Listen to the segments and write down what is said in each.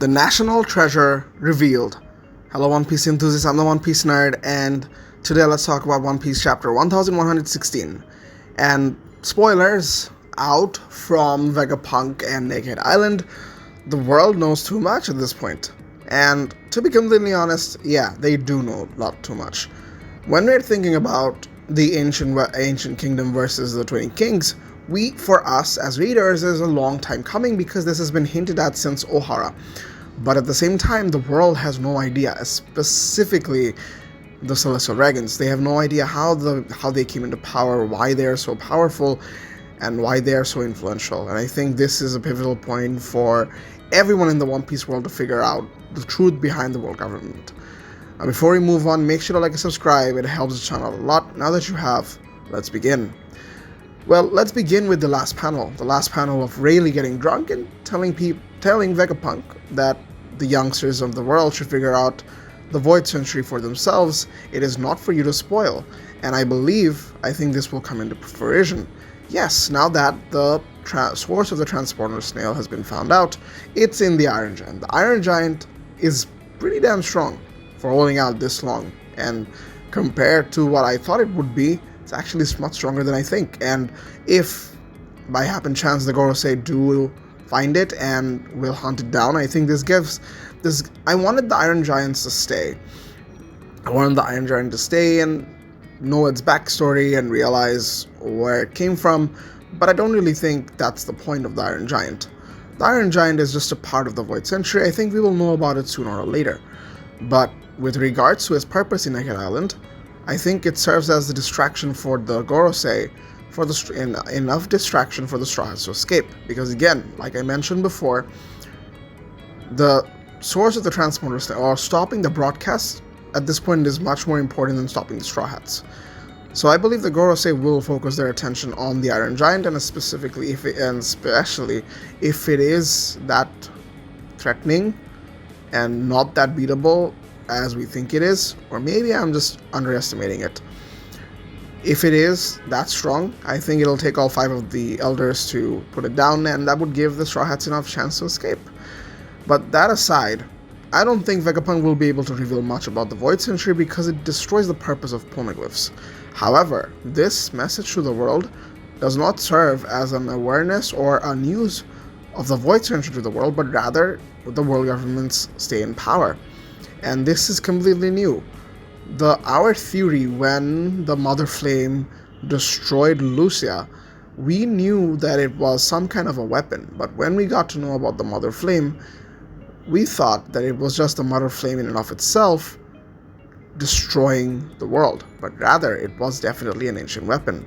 The National Treasure revealed. Hello, One Piece enthusiasts. I'm the One Piece nerd, and today let's talk about One Piece chapter 1116. And spoilers out from Vegapunk and Egghead Island. The world knows too much at this point. And to be completely honest, yeah, they do know a lot too much. When we're thinking about the ancient kingdom versus the 20 kings, for us as readers, is a long time coming because this has been hinted at since Ohara. But at the same time, the world has no idea, specifically the Celestial Dragons. They have no idea how they came into power, why they are so powerful, and why they are so influential. And I think this is a pivotal point for everyone in the One Piece world to figure out the truth behind the world government. Before we move on, make sure to like and subscribe. It helps the channel a lot. Now that you have, let's begin. Well, let's begin with the last panel. The last panel of Rayleigh getting drunk and telling Vegapunk that the youngsters of the world should figure out the Void Century for themselves. It is not for you to spoil. And I think this will come into fruition. Yes, now that the source of the transporter snail has been found out, it's in the Iron Giant. The Iron Giant is pretty damn strong for holding out this long. And compared to what I thought it would be, it's actually much stronger than I think. And if by happen chance the Gorosei do find it and will hunt it down, I think this gives this. I wanted the Iron Giants to stay. I wanted the Iron Giant to stay and know its backstory and realize where it came from, but I don't really think that's the point of the Iron Giant. The Iron Giant is just a part of the Void Century. I think we will know about it sooner or later. But with regards to its purpose in Egghead Island, I think it serves as the distraction for the Gorosei, enough distraction for the Straw Hats to escape. Because again, like I mentioned before, the source of the transporter or stopping the broadcast at this point is much more important than stopping the Straw Hats. So I believe the Gorosei will focus their attention on the Iron Giant, and especially if it is that threatening and not that beatable as we think it is, or maybe I'm just underestimating it. If it is that strong, I think it'll take all 5 of the elders to put it down, and that would give the Straw Hats enough chance to escape. But that aside, I don't think Vegapunk will be able to reveal much about the Void Century because it destroys the purpose of poneglyphs. However, this message to the world does not serve as an awareness or a news of the Void Century to the world, but rather the world governments stay in power. And this is completely new. Our theory when the Mother Flame destroyed Lucia, we knew that it was some kind of a weapon, but when we got to know about the Mother Flame, we thought that it was just the Mother Flame in and of itself destroying the world, but rather it was definitely an ancient weapon.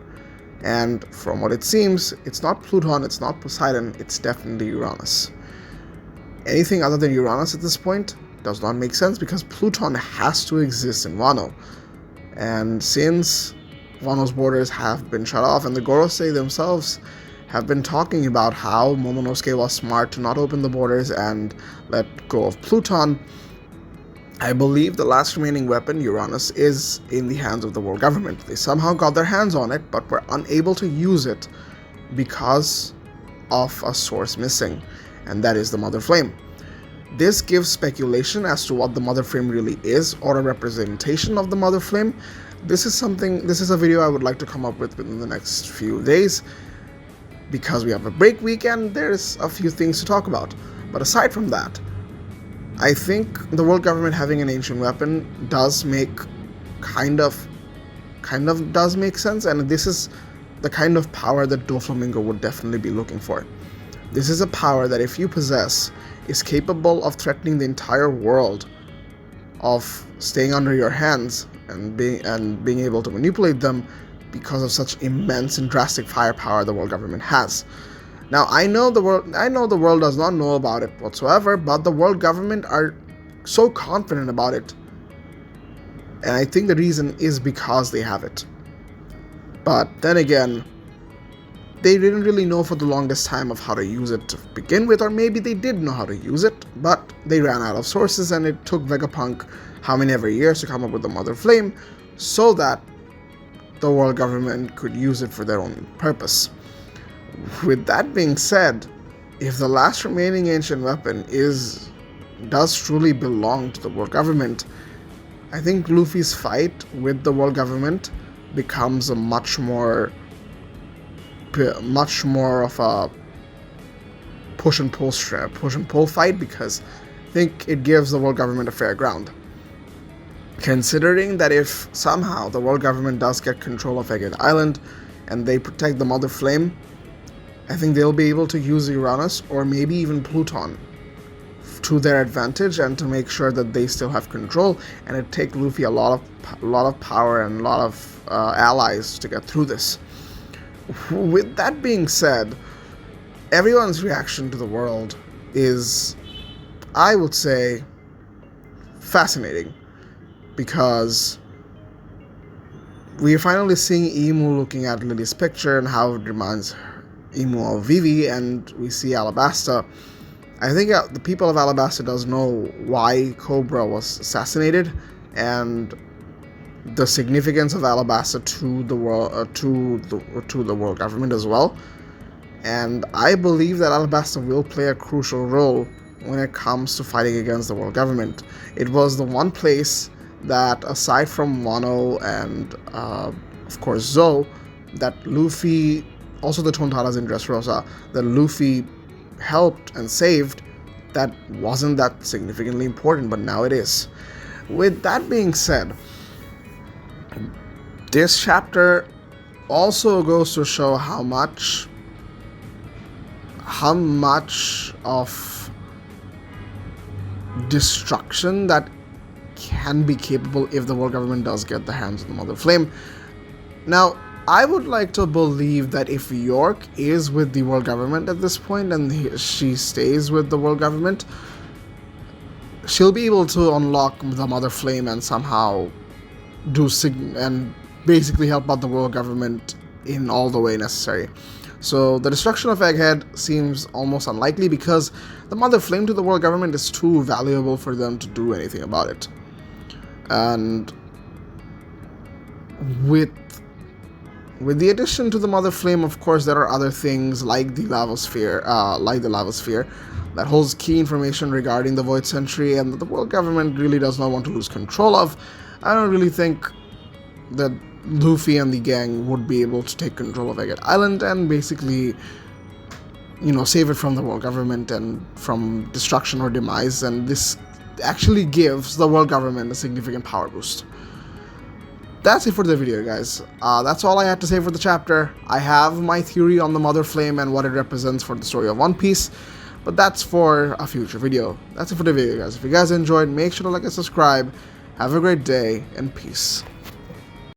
And from what it seems, it's not Pluton, it's not Poseidon, it's definitely Uranus. Anything other than Uranus at this point does not make sense because Pluton has to exist in Wano. And since Wano's borders have been shut off and the Gorosei themselves have been talking about how Momonosuke was smart to not open the borders and let go of Pluton, I believe the last remaining weapon, Uranus, is in the hands of the world government. They somehow got their hands on it, but were unable to use it because of a source missing, and that is the Mother Flame. This gives speculation as to what the Mother Flame really is, or a representation of the Mother Flame. This is a video I would like to come up with within the next few days, because we have a break week and there's a few things to talk about. But aside from that, I think the world government having an ancient weapon does make kind of does make sense, and this is the kind of power that Doflamingo would definitely be looking for. This is a power that if you possess is capable of threatening the entire world, of staying under your hands and being able to manipulate them because of such immense and drastic firepower the world government has. Now I know the world does not know about it whatsoever, but the world government are so confident about it. And I think the reason is because they have it. But then again, they didn't really know for the longest time of how to use it to begin with, or maybe they did know how to use it, but they ran out of sources and it took Vegapunk how many ever years to come up with the Mother Flame so that the world government could use it for their own purpose. With that being said, if the last remaining ancient weapon is does truly belong to the world government, I think Luffy's fight with the world government becomes a much more of a push and pull fight, because I think it gives the world government a fair ground. Considering that if somehow the world government does get control of Egghead Island and they protect the Mother Flame, I think they'll be able to use Uranus or maybe even Pluton to their advantage and to make sure that they still have control, and it takes Luffy a lot of power and a lot of allies to get through this. With that being said, everyone's reaction to the world is, I would say, fascinating, because we are finally seeing Emu looking at Lily's picture and how it reminds Emu of Vivi, and we see Alabasta. I think the people of Alabasta does know why Cobra was assassinated and the significance of Alabasta to the world, to the world government as well. And I believe that Alabasta will play a crucial role when it comes to fighting against the world government. It was the one place that, aside from Wano and of course Zoe, that Luffy, also the Tontaras in Dressrosa, that Luffy helped and saved, that wasn't that significantly important, but now it is. With that being said, this chapter also goes to show how much of destruction that can be capable if the world government does get the hands on the Mother Flame. Now, I would like to believe that if York is with the world government at this point and she stays with the world government, she'll be able to unlock the Mother Flame and somehow and basically help out the world government in all the way necessary. So the destruction of Egghead seems almost unlikely, because the Mother Flame to the world government is too valuable for them to do anything about it. And with the addition to the Mother Flame, of course, there are other things like the lava sphere, that holds key information regarding the Void Century, and the world government really does not want to lose control of. I don't really think that Luffy and the gang would be able to take control of Egghead Island and basically, save it from the world government and from destruction or demise, and this actually gives the world government a significant power boost. That's it for the video, guys. That's all I had to say for the chapter. I have my theory on the Mother Flame and what it represents for the story of One Piece, but that's for a future video. That's it for the video, guys. If you guys enjoyed, make sure to like and subscribe. Have a great day, and peace.